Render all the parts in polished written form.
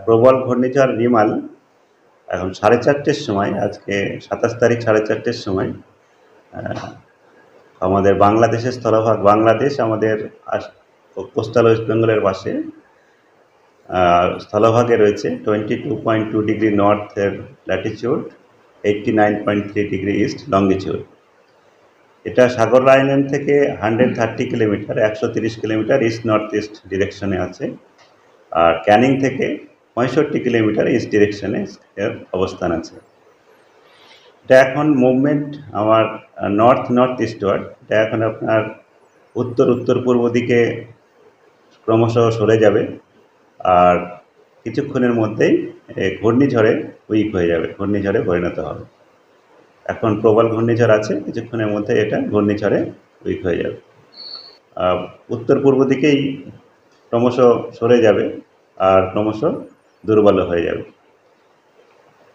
প্রবল ঘূর্ণিঝড় রিমাল এখন 4:30-র সময়, আজকে 27 তারিখ 4:30-র সময় আমাদের বাংলাদেশের স্থলভাগ, বাংলাদেশ আমাদের কোস্টাল ওয়েস্ট বেঙ্গলের পাশে স্থলভাগে রয়েছে 22.2 ডিগ্রি নর্থের ল্যাটিচিউড, 89.3 ডিগ্রি ইস্ট লঙ্গিচিউড। এটা সাগর আইল্যান্ড থেকে 130 kilometre, 130 kilometre east north east ডিরেকশনে আছে। আর ক্যানিং থেকে 65 কিলোমিটার ইস্ট ডিরেকশনে এর অবস্থান আছে। এটা এখন মুভমেন্ট আমার নর্থ ইস্টওয়ার্ড। এটা এখন আপনার উত্তর পূর্ব দিকে ক্রমশ সরে যাবে, আর কিছুক্ষণের মধ্যেই ঘূর্ণিঝড়ে উইক হয়ে যাবে, ঘূর্ণিঝড়ে পরিণত হবে। এখন প্রবল ঘূর্ণিঝড় আছে, কিছুক্ষণের মধ্যে এটা ঘূর্ণিঝড়ে উইক হয়ে যাবে। উত্তর পূর্ব দিকেই ক্রমশ সরে যাবে আর ক্রমশ দুর্বল হয়ে যাবে।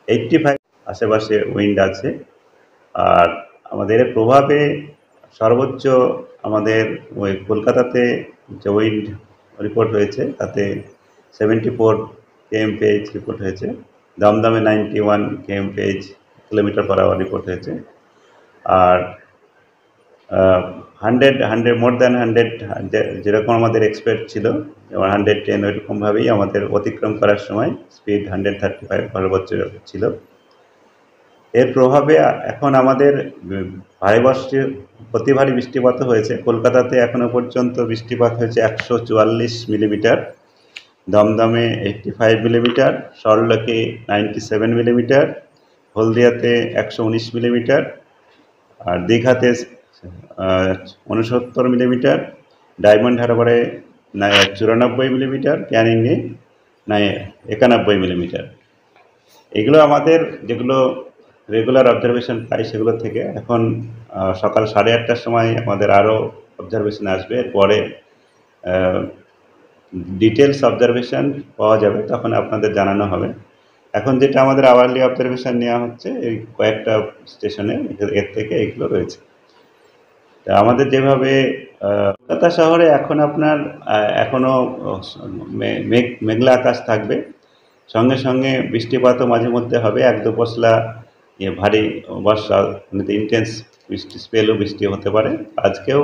85 আশেপাশে উইন্ড আছে। আর আমাদের এর প্রভাবে সর্বোচ্চ আমাদের ওই কলকাতাতে যে উইন্ড রিপোর্ট হয়েছে তাতে 74 kmph রিপোর্ট হয়েছে। দমদমে 91 kmph kilometre per hour report হয়েছে। আর 100 মোর দ্যান 100 যেরকম আমাদের এক্সপেক্ট ছিল, যেমন 110 ওইরকমভাবেই আমাদের অতিক্রম করার সময় স্পিড 135 সর্বোচ্চ ছিল। এর প্রভাবে এখন আমাদের অতি ভারী বৃষ্টিপাত হয়েছে। কলকাতাতে এখনও পর্যন্ত বৃষ্টিপাত হয়েছে 144 মিলিমিটার, দমদমে 85 মিলিমিটার, সল্টলেকে 97 মিলিমিটার, হলদিয়াতে 119 মিলিমিটার, আর দীঘাতে 69 মিলিমিটার, ডায়মন্ড হারবারে 94 মিলিমিটার, ক্যানিংয়ে 91 মিলিমিটার। এগুলো আমাদের যেগুলো রেগুলার অবজারভেশন পাই সেগুলো থেকে। এখন সকাল 8:30টার সময় আমাদের আরও অবজারভেশন আসবে, এরপরে ডিটেলস অবজারভেশন পাওয়া যাবে, তখন আপনাদের জানানো হবে। এখন যেটা আমাদের আওয়ারলি অবজারভেশন নেওয়া হচ্ছে এই কয়েকটা স্টেশনে, এর থেকে এগুলো রয়েছে। তা আমাদের যেভাবে কলকাতা শহরে এখন আপনার এখনও মেঘলা আকাশ থাকবে, সঙ্গে সঙ্গে বৃষ্টিপাতও মাঝে মধ্যে হবে। 1-2 পশলা ভারী বর্ষা, ইন্টেন্স বৃষ্টি হতে পারে। আজকেও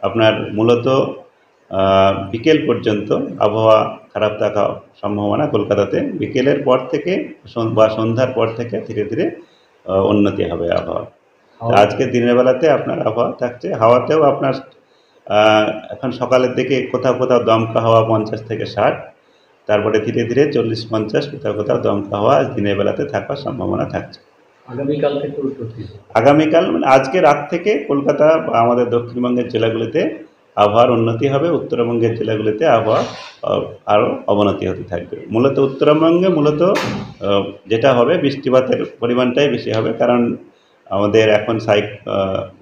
আপনার মূলত বিকেল পর্যন্ত আবহাওয়া খারাপ থাকার সম্ভাবনা কলকাতাতে। বিকেলের পর থেকে বা সন্ধ্যার পর থেকে ধীরে ধীরে উন্নতি হবে আবহাওয়া। আজকে দিনের বেলাতে আপনার আবহাওয়া থাকছে। হাওয়াতেও আপনার এখন সকালের দিকে কোথাও কোথাও দমকা হাওয়া 50 থেকে 60, তারপরে ধীরে ধীরে 40-50, কোথাও কোথাও দমকা হাওয়া দিনের বেলাতে থাকার সম্ভাবনা থাকছে। আগামীকাল মানে আজকে রাত থেকে কলকাতা বা আমাদের দক্ষিণবঙ্গের জেলাগুলিতে আবহাওয়ার উন্নতি হবে, উত্তরবঙ্গের জেলাগুলিতে আবহাওয়া আরও অবনতি হতে থাকবে। মূলত উত্তরবঙ্গে যেটা হবে, বৃষ্টিপাতের পরিমাণটাই বেশি হবে, কারণ আমাদের এখন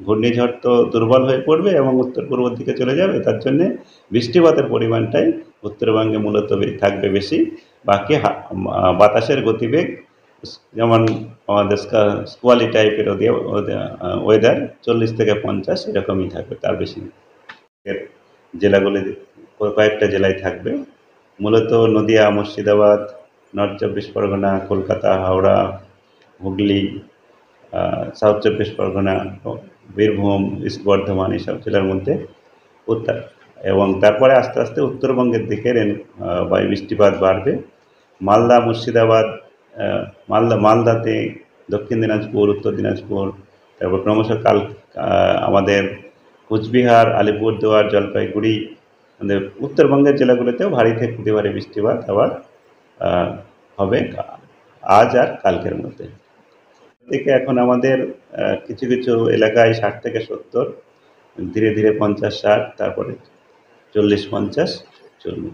ঘূর্ণিঝড় তো দুর্বল হয়ে পড়বে এবং উত্তর পূর্ব দিকে চলে যাবে। তার জন্যে বৃষ্টিপাতের পরিমাণটাই উত্তরবঙ্গে মূলত থাকবে বেশি। বাকি বাতাসের গতিবেগ যেমন আমাদের স্কোয়ালি টাইপের ওয়েদার 40 থেকে 50 এরকমই থাকবে, তার বেশি। জেলাগুলি কয়েকটা জেলায় থাকবে, মূলত Nadia, Murshidabad, north 24 Pargana, Kolkata, Howrah, Hooghly, south 24 Pargana, Birbhum, east Bardhaman, এইসব জেলার মধ্যে এবং তারপরে আস্তে আস্তে উত্তরবঙ্গের দিকে বৃষ্টিপাত বাড়বে। মালদা, মুর্শিদাবাদ, মালদাতে, দক্ষিণ দিনাজপুর, উত্তর দিনাজপুর, তারপর ক্রমশ আমাদের কোচবিহার, আলিপুরদুয়ার, জলপাইগুড়ি, আমাদের উত্তরবঙ্গের জেলাগুলোতেও ভারী থেকে অতি ভারী বৃষ্টিপাত আবার হবে আজ আর কালকের মধ্যে। থেকে এখন আমাদের কিছু কিছু এলাকায় 60 থেকে 70, ধীরে ধীরে 50-60, তারপরে 40-50 চলবে।